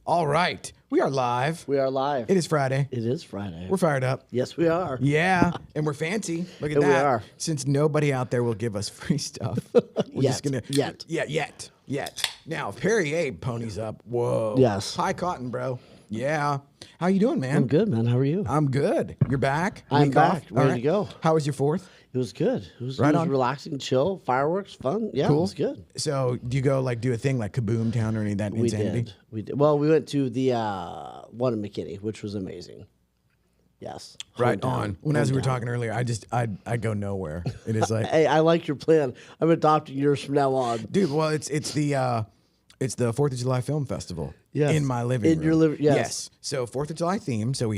All right. We are live. We are live. It is Friday. It is Friday. We're fired up. Yes, we are. Yeah. And we're fancy. Look at And that. we are. Since nobody out there will give us free stuff. We're just going to. Yet. Yeah, yet. Now, if Perrier ponies up, whoa. Yes. High cotton, bro. Yeah. How you doing, man? I'm good, man. How are you? I'm good. You're back? I'm Week back. off? Ready All to go. How was your fourth? It was good. It was Right on. relaxing, chill, fireworks, fun. Yeah, Cool. it was good. So, do you go do a thing like Kaboom Town or any of that We insanity? did. We did. Well, we went to the one in McKinney, which was amazing. Yes. Right Hometown. on. When as we were Hometown. talking earlier, I go nowhere. It is like Hey, I like your plan. I'm adopting yours from now on. dude, well, it's the 4th of July Film Festival Yes. in my living room. In your yes. So 4th of July theme. So we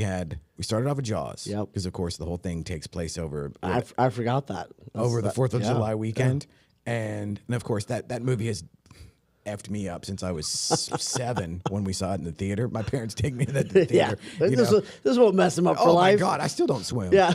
started off with Jaws. Yep. Because of course the whole thing takes place over I forgot that. the 4th of yeah. July weekend, and of course that movie has effed me up since I was 7 when we saw it in the theater. My parents take me to the theater. Yeah. you know. This won't mess him up for Oh life. my God, I still don't swim. Yeah.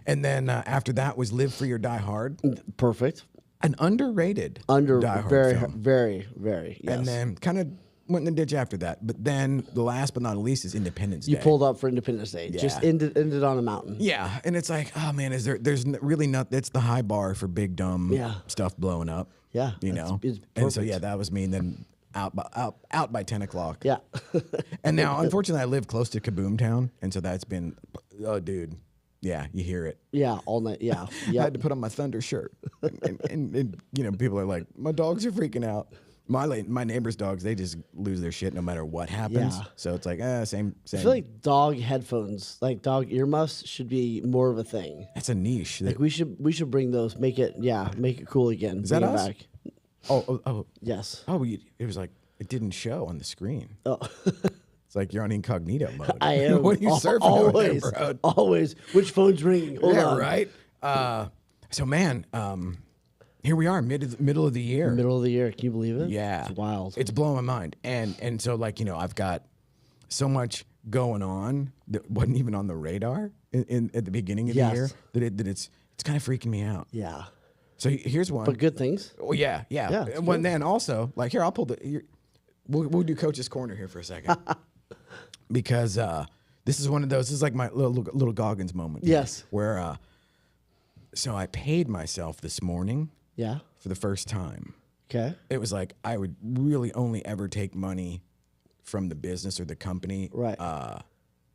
And then after that was Live Free or Die Hard, Perfect. an underrated Die Hard very, film. very. Yes. And then kind of went in the ditch after that. But then the last but not least is Independence you Day. pulled up for Independence Day. Yeah. Just ended on a mountain. Yeah, and it's like, oh man, there's really not. It's the high bar for big dumb stuff blowing up. Yeah, you that's- know. it's And so perfect. yeah, that was me. And then out by 10 o'clock. Yeah. And now, unfortunately, I live close to Kaboom Town, and so that's been, oh dude, yeah, you hear it. Yeah, all night. Yeah. I Yeah. had to put on my Thunder shirt, and you know, people are like, my dogs are freaking out. My neighbors' dogs, they just lose their shit no matter what happens. Yeah. So it's like, same. I feel like dog headphones, like dog earmuffs, should be more of a thing. That's a niche. Like we should bring those, make it cool again. Is that Bring it us? back. Oh. Yes. Oh, it was like it didn't show on the screen. Oh. It's like you're on incognito mode. I am. What are you surfing always, over there, bro? always. Which phone's ringing? Hold Yeah, on. right. So man, here we are, middle of the year. Middle of the year. Can you believe it? Yeah, It's wild. It's blowing my mind, and so like I've got so much going on that wasn't even on the radar at the beginning of the year that it's kind of freaking me out. Yeah. So here's one. But good things. Oh yeah. Yeah, it's And when good. then also like here, I'll pull we'll do Coach's Corner here for a second because this is one of those. This is like my little Goggins moment. Yes. Where so I paid myself this morning Yeah. for the first time. Okay. It was like I would really only ever take money from the business or the company Right.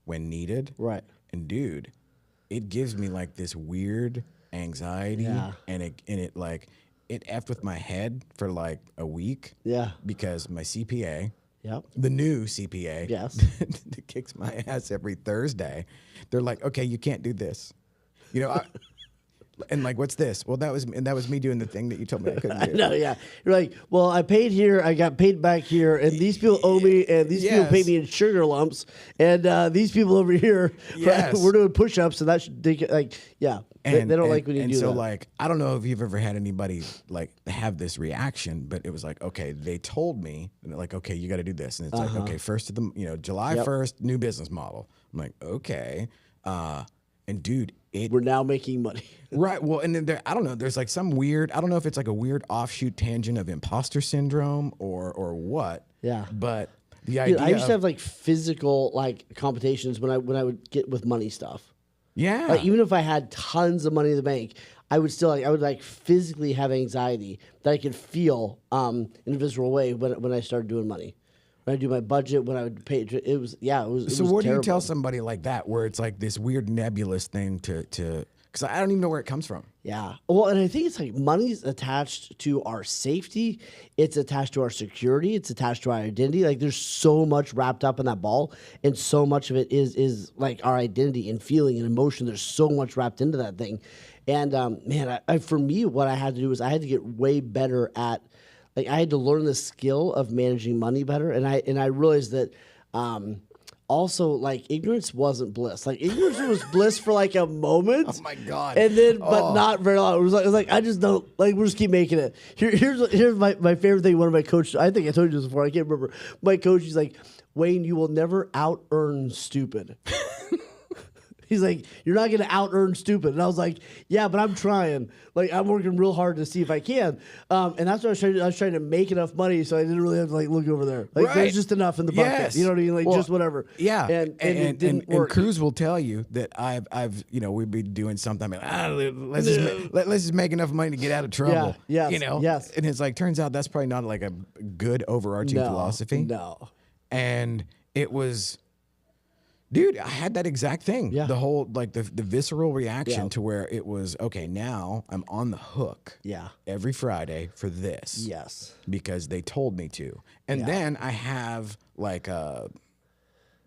when needed. Right. And dude, it gives me like this weird anxiety, Yeah. and it effed with my head for like a week. Yeah. Because my CPA, Yep. the new CPA, Yes. that kicks my ass every Thursday. They're like, okay, you can't do this, and like, what's this? Well, that was me doing the thing that you told me I couldn't do. No, yeah. You're like, well, I paid here, I got paid back here, and these people owe me, and these people pay Yes. me in sugar lumps, and these people over here, Yes. we're doing push-ups, so that should they don't like when you do so that. like, I don't know if you've ever had anybody like have this reaction, but it was like, okay, they told me, and they're like, okay, you got to do this, and it's like, okay, first of the July Yep. 1st, new business model. I'm like, okay, and dude, We're now making money. right. Well, and then I don't know. There's like some weird. I don't know if it's like a weird offshoot tangent of imposter syndrome or what. Yeah. But the idea. Dude, I used of, to have like physical like competitions when I would get with money stuff. yeah. Like even if I had tons of money in the bank, I would still I would physically have anxiety that I could feel in a visceral way when I started doing money. When I do my budget, when I would pay, it was. So what do you terrible. tell somebody like that where it's like this weird nebulous thing to because I don't even know where it comes from. Yeah. Well, and I think it's like money's attached to our safety. It's attached to our security. It's attached to our identity. Like there's so much wrapped up in that ball, and so much of it is like our identity and feeling and emotion. There's so much wrapped into that thing, and man, for me, what I had to do was I had to get way better at. Like I had to learn the skill of managing money better, and I realized that also like ignorance wasn't bliss. Like ignorance was bliss for like a moment. Oh my God. And then, but not very long. It was like I just don't like. We'll just keep making it. Here's my favorite thing. One of my coaches. I think I told you this before. I can't remember. My coach. He's like, Wayne, you will never out earn stupid. He's like, you're not going to out earn stupid. And I was like, yeah, but I'm trying. Like, I'm working real hard to see if I can. And that's what I was trying to do. I was trying to make enough money so I didn't really have to like look over there. Like, there's just enough in the bucket. Yes. You know what I mean? Like, just whatever. Yeah. And it didn't work. And Cruz will tell you that I've we'd be doing something. Let's just make enough money to get out of trouble. Yeah. Yes. And it's like, turns out that's probably not like a good overarching philosophy. No. And it was, dude, I had that exact thing. Yeah. The whole, like the visceral reaction to where it was, okay, now I'm on the hook. Yeah. Every Friday for this. Yes. Because they told me to. And then I have like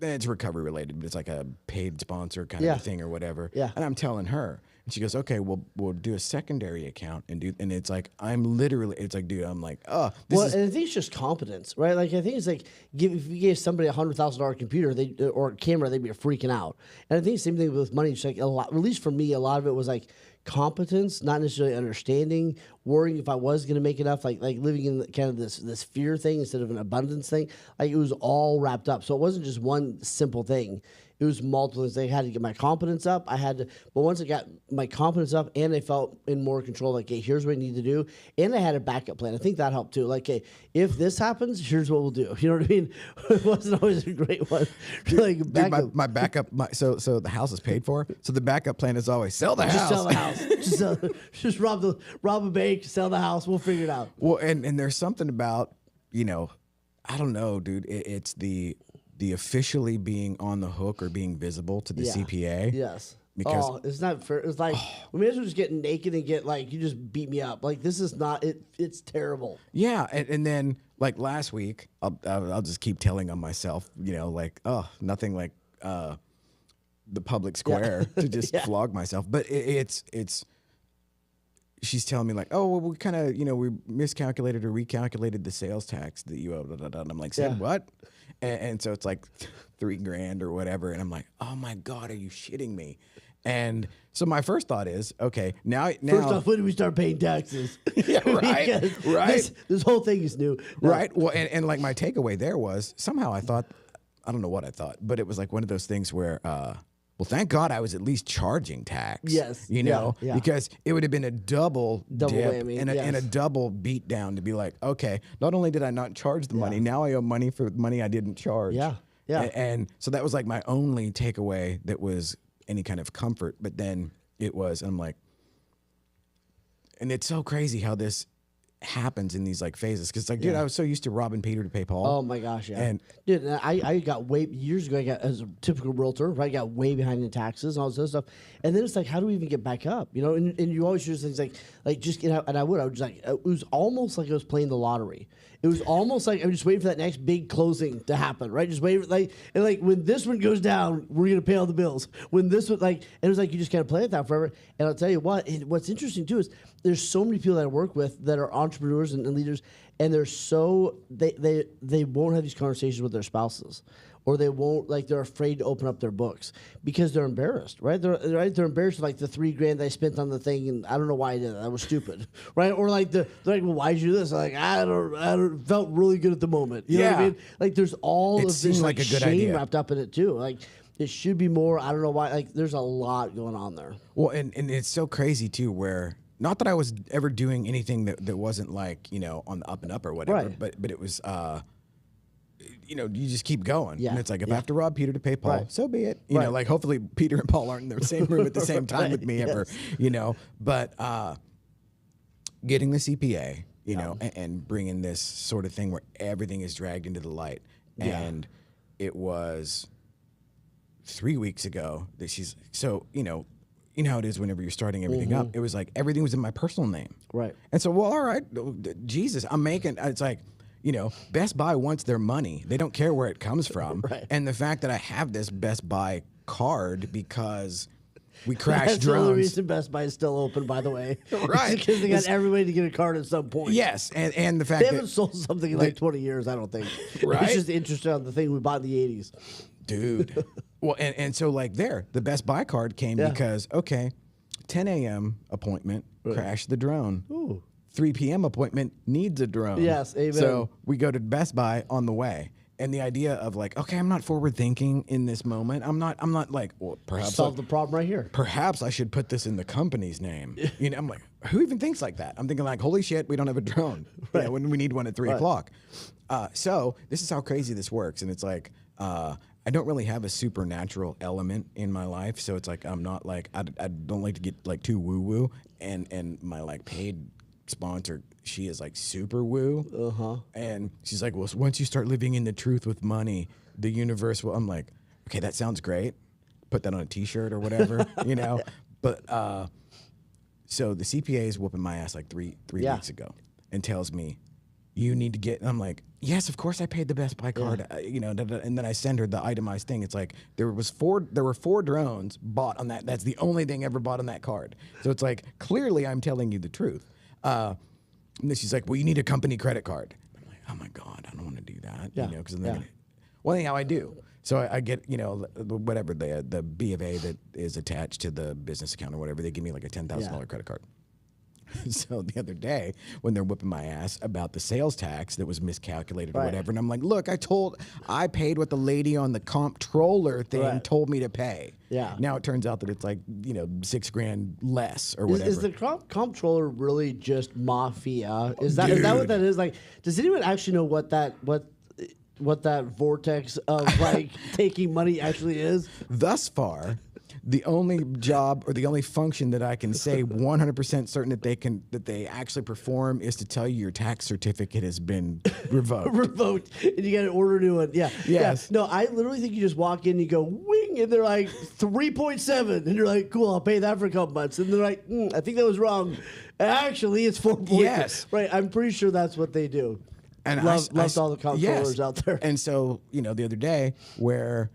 it's recovery related, but it's like a paid sponsor kind of thing or whatever. Yeah. And I'm telling her, and she goes, okay, we'll do a secondary account and it's like, I'm literally, it's like, dude, I'm like, oh, and I think it's just competence, right? Like, I think it's like, if you gave somebody $100,000 computer or camera, they'd be freaking out. And I think the same thing with money. It's like a lot, at least for me, a lot of it was like competence, not necessarily understanding, worrying if I was going to make enough, like living in kind of this fear thing instead of an abundance thing. Like, it was all wrapped up. So it wasn't just one simple thing. It was multiple things. I had to get my confidence up. But once I got my confidence up and I felt in more control, like, hey, here's what I need to do. And I had a backup plan. I think that helped too. Like, hey, if this happens, here's what we'll do. You know what I mean? It wasn't always a great one. Like, dude, my backup, so the house is paid for. So the backup plan is always sell the house. Just sell the house. just rob a bank, sell the house. We'll figure it out. Well, and there's something about, I don't know, dude. It's the officially being on the hook or being visible to the CPA. Yes. Because it's not fair. It's like, we may as well just get naked and get like, you just beat me up. Like, this is not, it's terrible. Yeah. And then like last week, I'll just keep telling on myself, like, oh, nothing like the public square to just flog myself. But it's she's telling me like, oh, well, we kind of, we miscalculated or recalculated the sales tax that you owe. And I'm like, said what? And so it's like $3,000 or whatever. And I'm like, oh my God, are you shitting me? And so my first thought is, okay, now first off, when do we start paying taxes? Yeah, right, right. This whole thing is new. No. Right. Well, and like my takeaway there was somehow I thought, I don't know what I thought, but it was like one of those things where, well, thank God I was at least charging tax. Yes. Because it would have been a double dip whammy and a double beat down to be like, okay, not only did I not charge the money, now I owe money for money I didn't charge. Yeah. And so that was like my only takeaway that was any kind of comfort. But then it was, I'm like, and it's so crazy how this happens in these like phases, because like, dude, I was so used to robbing Peter to pay Paul. Oh my gosh, yeah. And dude, I got years ago. I got, as a typical realtor, right? I got way behind in taxes and all this other stuff. And then it's like, how do we even get back up? And you always hear things like just get out. And I would just like, it was almost like I was playing the lottery. It was almost like I'm just waiting for that next big closing to happen, right? Just wait, and when this one goes down, we're gonna pay all the bills. When this one, and it was like you just kind of play it that forever. And I'll tell you what's interesting too is there's so many people that I work with that are entrepreneurs and leaders, and they're so they won't have these conversations with their spouses, or they won't, they're afraid to open up their books because they're embarrassed, right? They're embarrassed with the $3,000 I spent on the thing, and I don't know why I did that. That was stupid, right? Or they're like, well, why'd you do this? I'm like, I don't felt really good at the moment. You know what I mean? There's all of this like a good shame idea wrapped up in it too. It should be more. I don't know why. There's a lot going on there. Well, and it's so crazy too, where not that I was ever doing anything that wasn't on the up and up or whatever, right. but it was you just keep going. Yeah. And it's like, if I have to rob Peter to pay Paul, Right. so be it. You know, hopefully Peter and Paul aren't in the same room at the same time with me ever, but getting the CPA, and bringing this sort of thing where everything is dragged into the light. Yeah. And it was 3 weeks ago that she's, so, you know how it is whenever you're starting everything up. It was like everything was in my personal name. Right. And so, well, all right, Jesus, I'm making, it's like, Best Buy wants their money. They don't care where it comes from. Right. And the fact that I have this Best Buy card because we crash That's drones. the only reason Best Buy is still open, by the way. Right. Because they got every way to get a card at some point. Yes. And the fact They that haven't sold something in 20 years, I don't think. Right. It's just interesting on the thing we bought in the 80s. Dude. Well, and so the Best Buy card came because, 10 a.m. appointment, crash the drone. Ooh. 3 p.m. appointment needs a drone. Yes, amen. So we go to Best Buy on the way. and the idea of like, okay, I'm not forward thinking in this moment. I'm not like, well, perhaps Solve the problem right here. perhaps I should put this in the company's name. You know, I'm like, who even thinks like that? I'm thinking like, holy shit, we don't have a drone. You know, when we need one at 3:00. So this is how crazy this works. And it's like, I don't really have a supernatural element in my life. So it's like, I'm not like, I don't like to get like too woo woo. And my like paid sponsor, she is like super woo. And she's like, well, once you start living in the truth with money, the universe will. I'm like, okay, that sounds great. Put that on a t-shirt or whatever, you know? But, so the CPA is whooping my ass like three weeks ago and tells me, you need to get, and I'm like, yes, of course I paid the Best Buy card, you know, and then I send her the itemized thing. It's like, there were 4 drones bought on that. That's the only thing ever bought on that card. So it's like, clearly I'm telling you the truth. And then she's like, well, you need a company credit card. I'm like, oh my God, I don't want to do that. You know, because then, well, anyhow, I do. So I get, you know, whatever the B of A that is attached to the business account or whatever, they give me like a $10,000 credit card. So the other day when they're whipping my ass about the sales tax that was miscalculated or whatever, and I'm like, look, I paid what the lady on the comptroller thing told me to pay. Yeah. Now it turns out that it's like, you know, $6,000 less or whatever. Is the comptroller really just mafia? Is that what that is? Like, does anyone actually know what that vortex of like taking money actually is? Thus far, the only job or the only function that I can say 100% certain that they actually perform is to tell you your tax certificate has been revoked. Revoked, and you got to order a new one. Yeah. Yes. Yeah. No, I literally think you just walk in, and you go wing, and they're like 3.7, and you're like, cool, I'll pay that for a couple months, and they're like, I think that was wrong. Actually, it's 4. Yes. Right. I'm pretty sure that's what they do. And loved all the comptrollers out there. And so, you know, the other day where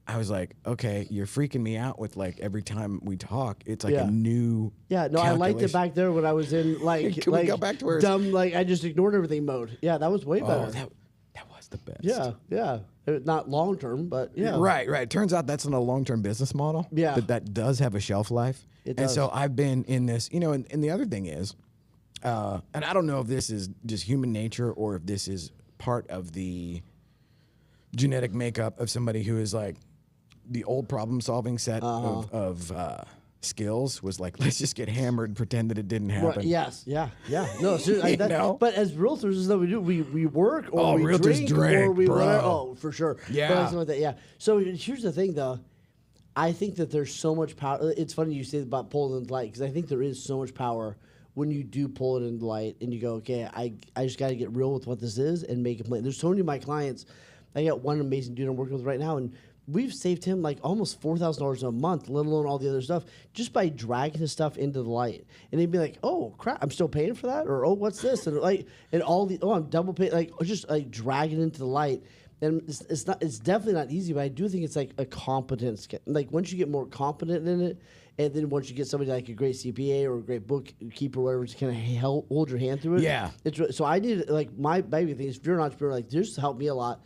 I was like, okay, you're freaking me out with like every time we talk, it's like a new I liked it back there when I was in like Can we go back to where dumb, like I just ignored everything mode. Yeah, that was way better. That was the best. Yeah. Not long term, but yeah. Right. Turns out that's not a long-term business model. Yeah. That does have a shelf life. It and does. so I've been in this, you know, and the other thing is, and I don't know if this is just human nature or if this is part of the genetic makeup of somebody who is like, the old problem-solving set of skills was like, let's just get hammered and pretend that it didn't happen. Right, yes, yeah. No, seriously, but as realtors, is that we do. We work or we realtors drink, or we bro. whatever. Oh, for sure. Yeah. But something like that. Yeah. So here's the thing, though. I think that there's so much power. It's funny you say about pulling in the light because I think there is so much power when you do pull it in the light and you go, okay, I just got to get real with what this is and make it plain. There's so many of my clients. I got one amazing dude I'm working with right now, and we've saved him like almost $4,000 a month, let alone all the other stuff, just by dragging his stuff into the light. And he'd be like, "Oh crap, I'm still paying for that," or "Oh, what's this?" And like, and all the I'm double paying, like just like dragging into the light. And it's definitely not easy, but I do think it's like a competence. Like once you get more competent in it, and then once you get somebody like a great CPA or a great bookkeeper or whatever to kind of hold your hand through it. Yeah. So I need like my big thing is if you're an entrepreneur, like this helped me a lot.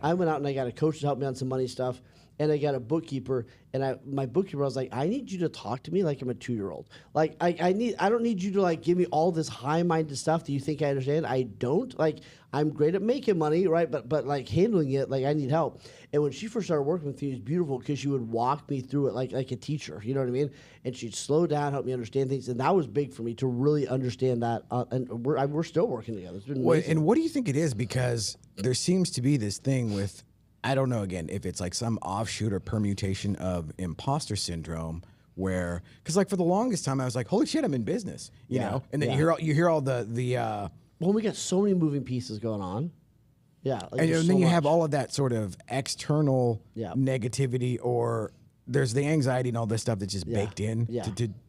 I went out and I got a coach to help me on some money stuff, and I got a bookkeeper. And my bookkeeper, I was like, I need you to talk to me like I'm a 2-year-old. Like I don't need you to like give me all this high-minded stuff that you think I understand. I don't. Like I'm great at making money, right? But like handling it, like I need help. And when she first started working with me, it was beautiful because she would walk me through it like a teacher. You know what I mean? And she'd slow down, help me understand things, and that was big for me to really understand that. And we're still working together. It's been amazing. And what do you think it is? Because there seems to be this thing with, I don't know, again, if it's like some offshoot or permutation of imposter syndrome where, because like for the longest time I was like, holy shit, I'm in business, you know? And then you hear all the well, we got so many moving pieces going on. Yeah. Like and then you have all of that sort of external negativity, or there's the anxiety and all this stuff that's just baked in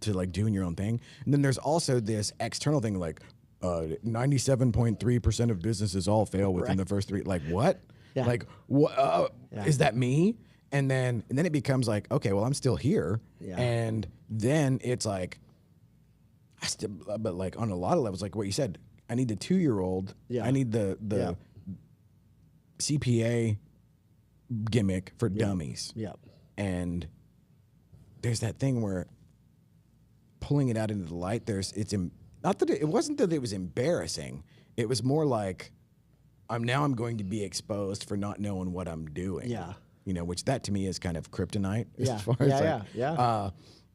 to like doing your own thing. And then there's also this external thing like 97.3% of businesses all fail within the first 3. Like what? Yeah. Like what? Is that me? And then it becomes like, okay, well I'm still here. Yeah. And then it's like, but like on a lot of levels, like what you said, I need the 2-year-old. Yeah. I need the CPA gimmick for dummies. Yep. And there's that thing where pulling it out into the light, not that it wasn't that it was embarrassing. It was more like I'm going to be exposed for not knowing what I'm doing. Yeah. You know, which that to me is kind of kryptonite Yeah. as far as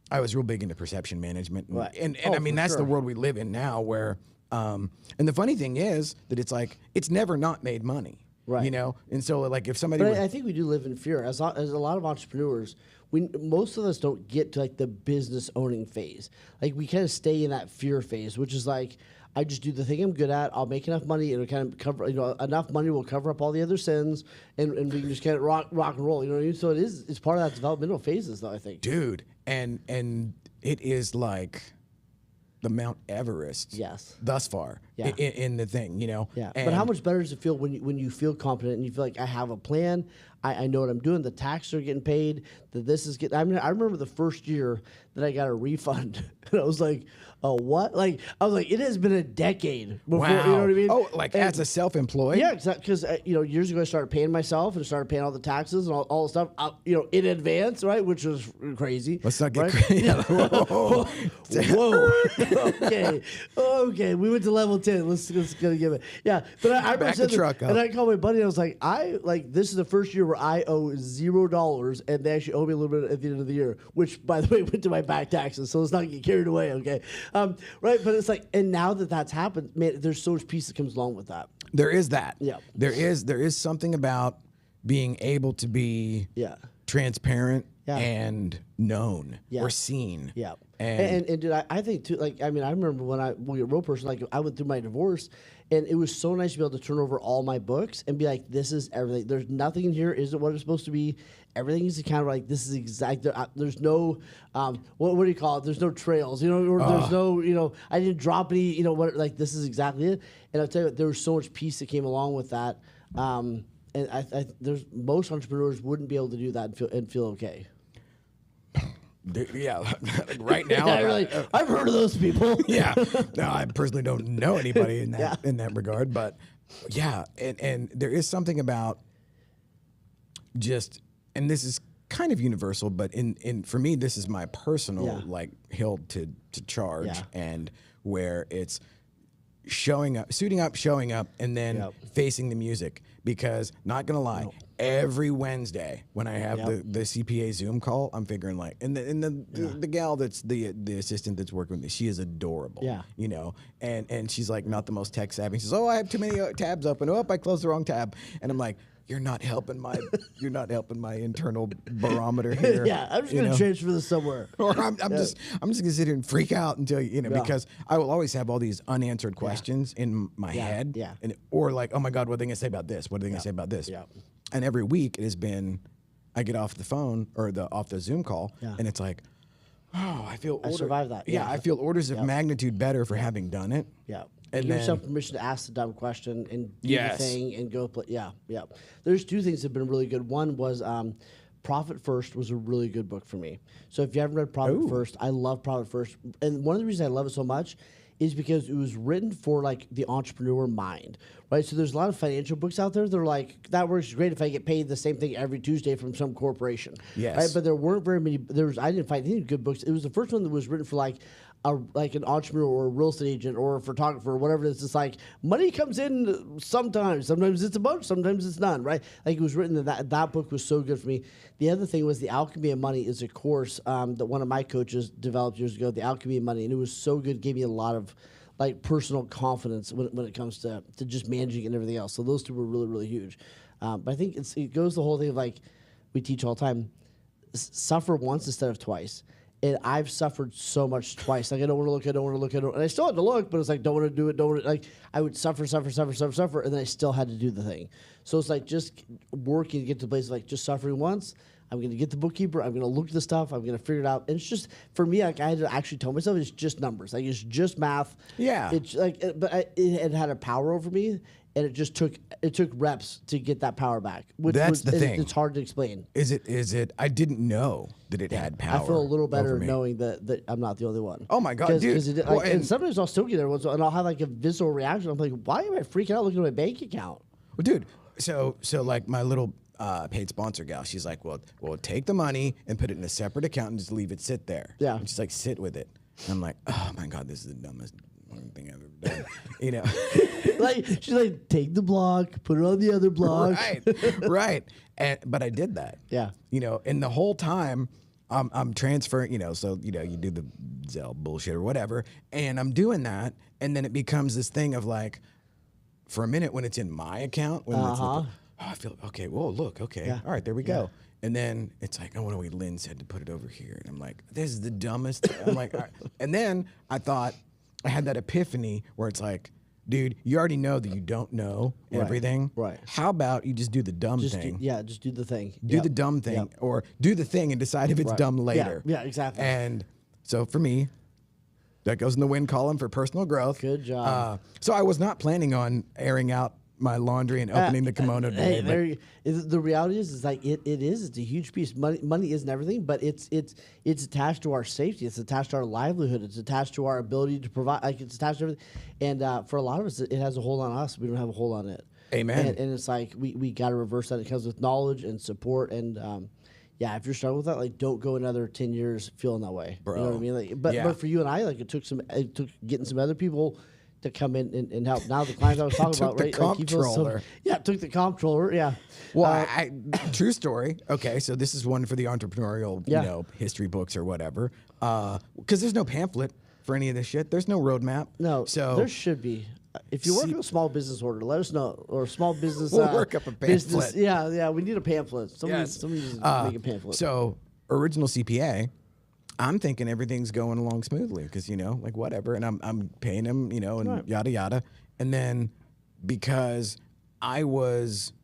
I was real big into perception management. And, Right. and Oh, I mean, for that's the sure. world we live in now where, and the funny thing is that it's like, it's never not made money. Right. You know? And so like if somebody But were- I think we do live in fear. As a lot of entrepreneurs, most of us don't get to like the business owning phase. Like we kind of stay in that fear phase, which is like, I just do the thing I'm good at. I'll make enough money. It'll kind of cover, enough money will cover up all the other sins, and we can just kind of rock and roll. You know what I mean? So it's part of that developmental phases, though. I think, dude, and it is like the Mount Everest. Yes. Thus far. Yeah. In the thing, you know. Yeah. And But how much better does it feel when you feel confident and you feel like I have a plan, I know what I'm doing, the taxes are getting paid, that this is getting. I mean, I remember the first year that I got a refund, and I was like, oh, what? Like, I was like, it has been a decade before, Wow. you know what I mean? Oh, like as a self-employed? Yeah, exactly. Because years ago I started paying myself and started paying all the taxes and all the stuff, in advance, right? Which was crazy. Let's not get right? crazy. Yeah. Whoa. Okay. We went to level 10. Let's go give it. Yeah, but I remember Back the saying that, truck up. and I called my buddy. And I was like, this is the first year where I owe $0, and they actually owe me a little bit at the end of the year, which by the way went to my back taxes. So let's not get carried away, okay? Right, but it's like, and now that that's happened, man, there's so much peace that comes along with that. There is that. Yeah. There is something about being able to be transparent Yeah. and known Yeah. or seen. Yeah. And, And dude, I think too, like, I mean, I remember when I was a real person, like I went through my divorce, and it was so nice to be able to turn over all my books and be like, this is everything. There's nothing in here isn't what it's supposed to be. Everything is kind of like, this is exact. There's no, what do you call it? There's no trails, or there's no, I didn't drop any, like this is exactly it. And I'll tell you what, there was so much peace that came along with that. And there's most entrepreneurs wouldn't be able to do that and feel okay. yeah, like right now. I've heard of those people. Yeah. No, I personally don't know anybody in that regard, but yeah, and there is something about just, and this is kind of universal, but in for me, this is my personal like hill to charge, and where it's showing up, suiting up, showing up, and then facing the music. Because not gonna lie, every Wednesday when I have the CPA Zoom call, I'm figuring like, and the gal that's the assistant that's working with me, she is adorable. Yeah. And she's like not the most tech savvy. She says, "Oh, I have too many tabs open. Oh, I closed the wrong tab." And I'm like, You're not helping my internal barometer here. Yeah, I'm just gonna transfer this somewhere. Or I'm just gonna sit here and freak out until because I will always have all these unanswered questions in my head. Yeah. Or like, oh my God, what are they gonna say about this? What are they gonna say about this? Yeah. And every week it has been, I get off the phone or off the Zoom call, and it's like, oh, I feel I survived that. Yeah, I feel orders of magnitude better for having done it. Yeah. And give then, yourself permission to ask the dumb question and do the thing and go play. Yeah, yeah. There's two things that have been really good. One was Profit First was a really good book for me. So if you haven't read Profit First, I love Profit First. And one of the reasons I love it so much is because it was written for like the entrepreneur mind, right? So there's a lot of financial books out there that are like, that works great if I get paid the same thing every Tuesday from some corporation. Yes. Right? But there weren't very many, I didn't find any good books. It was the first one that was written for like an entrepreneur or a real estate agent or a photographer or whatever it is. It's like money comes in sometimes. Sometimes it's a bunch, sometimes it's none, right? Like it was written that book was so good for me. The other thing was The Alchemy of Money is a course that one of my coaches developed years ago, The Alchemy of Money. And it was so good, gave me a lot of like personal confidence when it comes to just managing and everything else. So those two were really, really huge. But I think it goes the whole thing of like we teach all the time, suffer once instead of twice. And I've suffered so much twice. Like I don't want to look, and I still had to look, but it's like don't want to do it, like I would suffer, and then I still had to do the thing. So it's like just working to get to the place of like just suffering once. I'm going to get the bookkeeper. I'm going to look at the stuff. I'm going to figure it out. And it's just for me, like I had to actually tell myself it's just numbers. Like it's just math. Yeah. It's like, it had a power over me. And it took reps to get that power back. That's the thing. It's hard to explain. Is it? I didn't know that it had power. I feel a little better over me. knowing that I'm not the only one. Oh my God, dude. And sometimes I'll still get every once in a while, and I'll have like a visceral reaction. I'm like, why am I freaking out looking at my bank account? Well, dude, so like my little paid sponsor gal, she's like, well, take the money and put it in a separate account and just leave it sit there. Yeah. And she's like, sit with it. And I'm like, oh my God, this is the dumbest one thing I've ever done. You know, Like she's like, take the block, put it on the other block. right. But I did that. Yeah. You know, and the whole time I'm transferring. You know, so you know you do the Zelle bullshit or whatever, and I'm doing that, and then it becomes this thing of like, for a minute when it's in my account, when it's like, oh, I feel okay. Whoa, look, okay, all right, there we go. And then it's like, oh, what do we? Lynn said to put it over here, and I'm like, this is the dumbest. I'm like, all right. And then I thought I had that epiphany where it's like, dude, you already know that you don't know everything. Right. How about you just do the dumb thing? Just do the thing. Do the dumb thing, or do the thing and decide if it's dumb later. Yeah, exactly. And so for me, that goes in the win column for personal growth. Good job. So I was not planning on airing out my laundry and opening the kimono today. The reality is like it's a huge piece. Money isn't everything, but it's attached to our safety. It's attached to our livelihood. It's attached to our ability to provide. Like it's attached to everything. And for a lot of us, it has a hold on us. We don't have a hold on it. Amen. And it's like we got to reverse that. It comes with knowledge and support. And if you're struggling with that, like don't go another 10 years feeling that way. Bro. You know what I mean? Like, but for you and I, like it took getting some other people to come in and help. Now the clients I was talking about, right? Comptroller. Took the comptroller. Yeah. Well, true story. Okay, so this is one for the entrepreneurial, you know, history books or whatever. Because there's no pamphlet for any of this shit. There's no roadmap. No. So there should be. If you work on a small business order, let us know. Or small business. We'll work up a pamphlet. Business, yeah. We need a pamphlet. Somebody needs to make a pamphlet. So original CPA. I'm thinking everything's going along smoothly because, you know, like whatever. And I'm paying him, you know, and yada, yada. And then because I was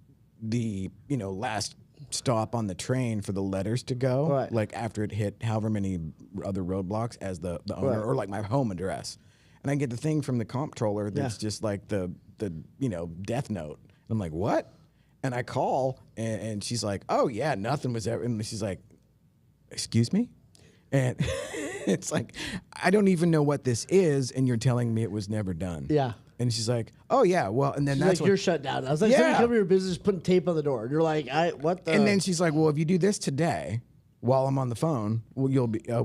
the, you know, last stop on the train for the letters to go, like after it hit however many other roadblocks as the owner or like my home address. And I get the thing from the comptroller that's just like the, you know, death note. And I'm like, what? And I call and she's like, oh, yeah, nothing was ever. And she's like, excuse me? And it's like, I don't even know what this is, and you're telling me it was never done. Yeah. And she's like, oh, yeah, well, and then she's that's like, you're shut down. I was like, somebody come to your business, putting tape on the door. And you're like, what the? And then she's like, well, if you do this today, while I'm on the phone, you'll be, we'll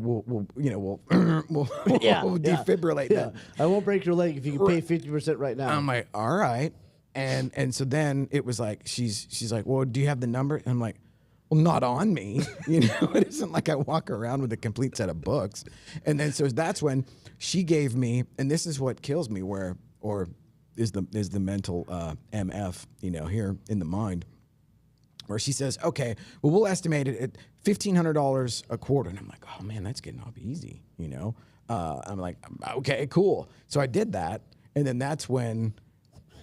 defibrillate that. I won't break your leg if you can pay 50% right now. I'm like, all right. And so then it was like, she's like, well, do you have the number? And I'm like, well, not on me. You know, it isn't like I walk around with a complete set of books. And then so that's when she gave me, and this is what kills me, is the mental MF, you know, here in the mind, where she says, okay, well, we'll estimate it at $1,500 a quarter. And I'm like, oh man, that's getting off easy, you know? I'm like, okay, cool. So I did that. And then that's when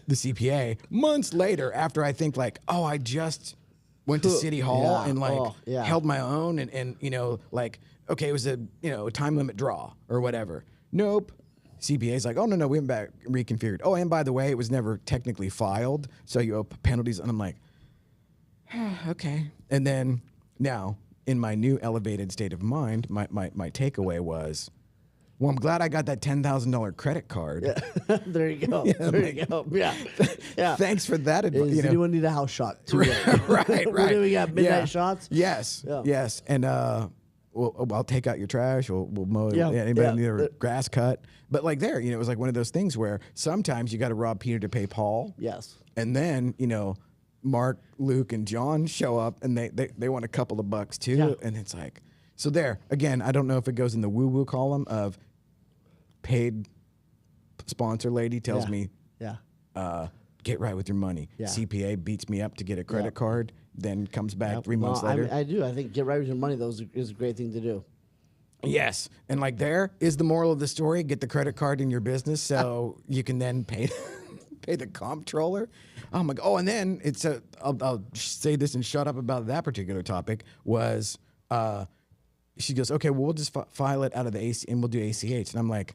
the CPA, months later, after I think like, oh, I just went to City Hall and like held my own and you know, like, okay, it was a, you know, time limit draw or whatever. Nope. CPA's like, oh, no, we went back reconfigured. Oh, and by the way, it was never technically filed, so you owe penalties. And I'm like, okay. And then now, in my new elevated state of mind, my takeaway was, well, I'm glad I got that $10,000 credit card. Yeah. There you go. You go. Yeah. Thanks for that advice. Does anyone need a house shot? Too right. We got midnight shots? Yes. And I'll take out your trash. We'll mow. Anybody need a grass cut? But like there, you know, it was like one of those things where sometimes you got to rob Peter to pay Paul. Yes. And then, you know, Mark, Luke, and John show up and they want a couple of bucks too. Yeah. And it's like, so there, again, I don't know if it goes in the woo-woo column of paid sponsor lady tells me, get right with your money. Yeah. CPA beats me up to get a credit card, then comes back 3 months later. I do. I think get right with your money, though, is a great thing to do. Yes. And like there is the moral of the story. Get the credit card in your business so you can then pay the comptroller. Oh my God. Oh, and then it's I'll say this and shut up about that particular topic was, she goes, okay, well, we'll just file it out of the AC and we'll do ACH. And I'm like,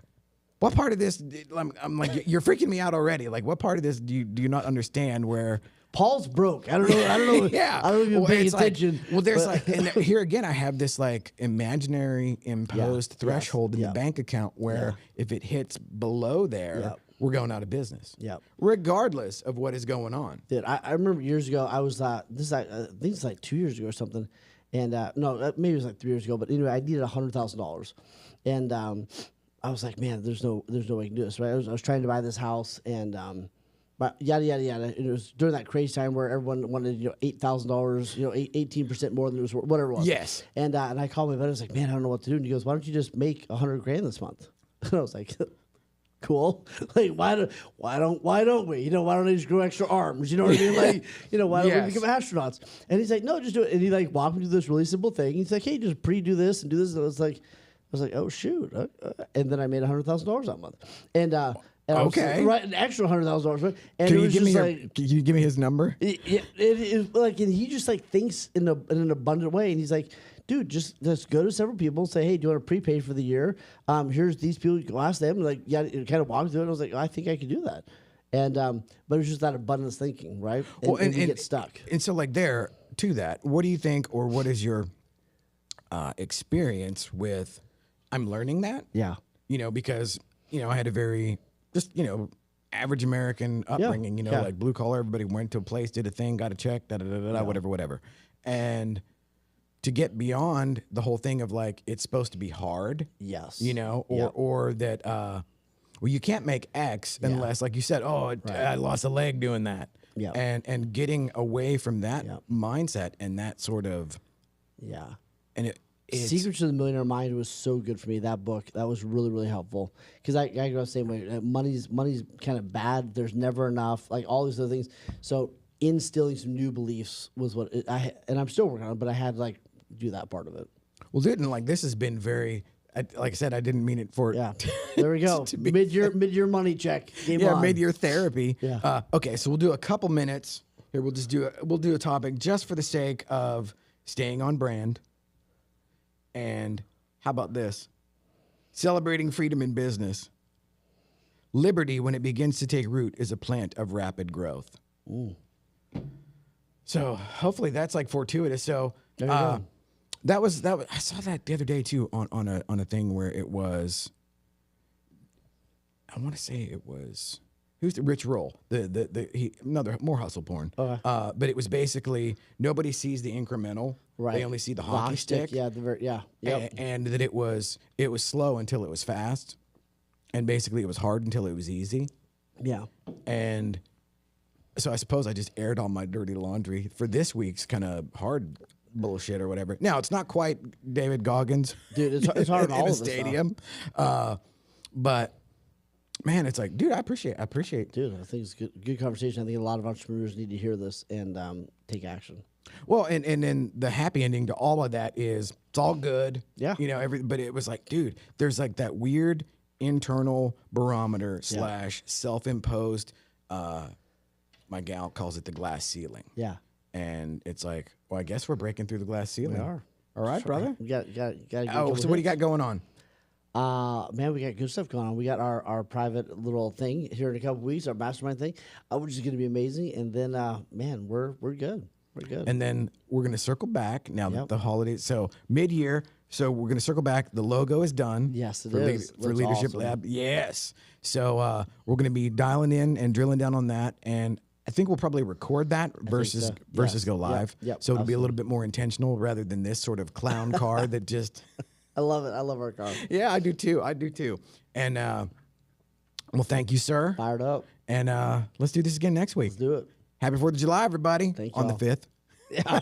what part of this? I'm like, you're freaking me out already. Like, what part of this do you not understand where Paul's broke? I don't know. Yeah. I don't even pay attention. Like, well, there's and here again, I have this like imaginary imposed threshold in the bank account where if it hits below there, we're going out of business. Yeah. Regardless of what is going on. Dude, I remember years ago, I was, I think it's like 2 years ago or something. And no, maybe it was like 3 years ago. But anyway, I needed $100,000. And I was like, man, there's no way I can do this, right? I was trying to buy this house, and but yada yada yada. And it was during that crazy time where everyone wanted $8,000, 18% more than it was whatever it was. Yes. And I called my buddy. I was like, man, I don't know what to do. And he goes, why don't you just make $100,000 this month? And I was like, cool. Like, why don't we? Why don't they just grow extra arms? You know what I mean? Like, why don't we become astronauts? And he's like, no, just do it. And he like walked me through this really simple thing. He's like, hey, just pre-do this and do this. And I was like, oh shoot. And then I made $100,000 that month. And I was right, an extra $100,000. Right? And Can you give me his number? It like, and he just like thinks in an abundant way. And he's like, dude, just go to several people and say, hey, do you want to prepay for the year? Here's these people. You go ask them. Like, yeah, it kind of walked through it. I was like, I think I could do that. And but it was just that abundance thinking, right? And you get stuck. And so, like, there to that, what do you think, or what is your experience with? I'm learning that. Yeah. Because I had a very just average American upbringing. Like blue collar. Everybody went to a place, did a thing, got a check, whatever. And to get beyond the whole thing of like it's supposed to be hard, yes, or that well, you can't make X unless, like you said, I lost a leg doing that, and getting away from that mindset and that sort of and Secrets to the Millionaire Mind was so good for me. That book, that was really, really helpful. Because I go the same way. Money's kind of bad. There's never enough. Like all these other things. So instilling some new beliefs was what and I'm still working on it. But I had to like do that part of it. Well, dude, and like this has been very. Like I said, I didn't mean it for. Yeah. There we go. mid-year money check. Game on. Mid-year therapy. Yeah. Okay, so we'll do a couple minutes here. We'll do a topic just for the sake of staying on brand. And how about this? Celebrating freedom in business. Liberty, when it begins to take root, is a plant of rapid growth. Ooh. So hopefully that's like fortuitous. So there you go. That was I saw that the other day too on a thing where it was. I want to say it was. Who's the Rich Roll? Another more hustle porn. Okay. But it was basically nobody sees the incremental. Right. They only see the hockey stick. Yeah. Yep. And that it was slow until it was fast, and basically it was hard until it was easy. Yeah. And so I suppose I just aired all my dirty laundry for this week's kind of hard bullshit or whatever. Now it's not quite David Goggins, dude. It's hard in all in a of stadium, but. Man, it's like, dude, I appreciate. Dude, I think it's good conversation. I think a lot of entrepreneurs need to hear this and take action. Well, and then the happy ending to all of that is it's all good. Yeah. But it was like, dude, there's like that weird internal barometer / self-imposed, my gal calls it the glass ceiling. Yeah. And it's like, well, I guess we're breaking through the glass ceiling. We are. All right, brother. We got Oh, so what do you got going on? Man, we got good stuff going on. We got our private little thing here in a couple weeks, our mastermind thing, which is going to be amazing. And then, man, we're good. We're good. And then we're going to circle back now that the holidays. So mid-year. So we're going to circle back. The logo is done. Yes, it is. For Leadership awesome. Lab. Yes. So we're going to be dialing in and drilling down on that. And I think we'll probably record that versus go live. Yep, so it'll be a little bit more intentional rather than this sort of clown car that just... I love it. I love our car. Yeah, I do too. And well, thank you, sir. Fired up. And let's do this again next week. Let's do it. Happy 4th of July, everybody. Thank you on all. the 5th. Yeah.